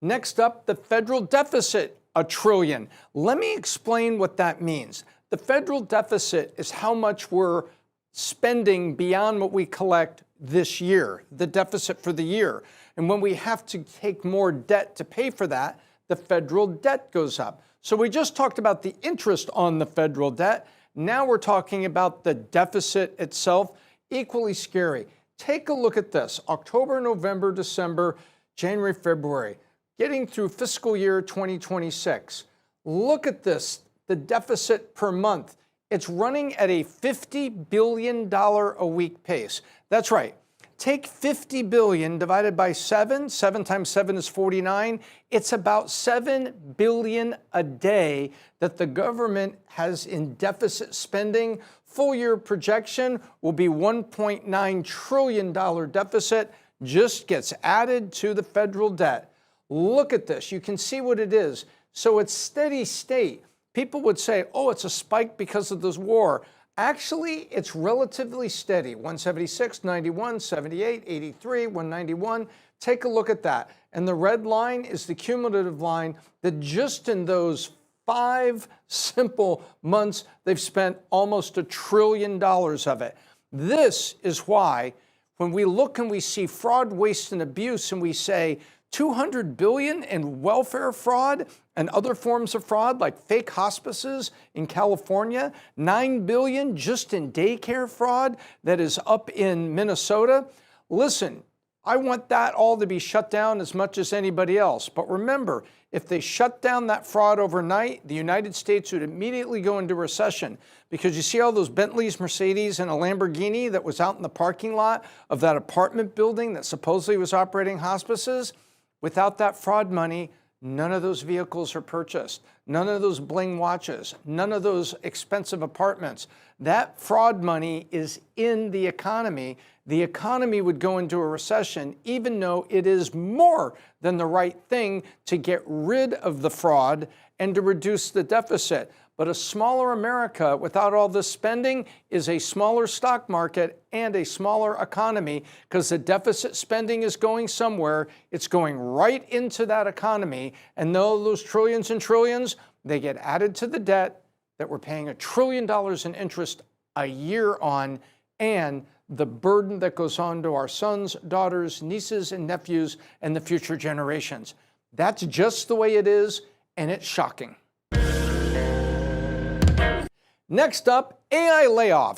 Next up, the federal deficit, $1 trillion. Let me explain what that means. The federal deficit is how much we're spending beyond what we collect this year, the deficit for the year. And when we have to take more debt to pay for that, the federal debt goes up. So we just talked about the interest on the federal debt. Now we're talking about the deficit itself. Equally scary. Take a look at this. October, November, December, January, February. Getting through fiscal year 2026. Look at this, the deficit per month. It's running at a $50 billion a week pace. That's right. Take 50 billion divided by 7. 7 times 7 is 49. It's about 7 billion a day that the government has in deficit spending. Full year projection will be $1.9 trillion deficit. Just gets added to the federal debt. Look at this. You can see what it is. So it's steady state. People would say, oh, it's a spike because of this war. Actually, it's relatively steady. 176, 91, 78, 83, 191. Take a look at that. And the red line is the cumulative line that just in those 5 simple months, they've spent almost $1 trillion of it. This is why when we look and we see fraud, waste, and abuse, and we say, 200 billion in welfare fraud and other forms of fraud like fake hospices in California, 9 billion just in daycare fraud that is up in Minnesota. Listen, I want that all to be shut down as much as anybody else. But remember, if they shut down that fraud overnight, the United States would immediately go into recession because you see all those Bentleys, Mercedes, and a Lamborghini that was out in the parking lot of that apartment building that supposedly was operating hospices? Without that fraud money, none of those vehicles are purchased, none of those bling watches, none of those expensive apartments. That fraud money is in the economy. The economy would go into a recession, even though it is more than the right thing to get rid of the fraud and to reduce the deficit. But a smaller America without all this spending is a smaller stock market and a smaller economy because the deficit spending is going somewhere. It's going right into that economy. And though those trillions and trillions, they get added to the debt that we're paying $1 trillion in interest a year on, and the burden that goes on to our sons, daughters, nieces, and nephews, and the future generations. That's just the way it is, and it's shocking. Next up, AI layoffs.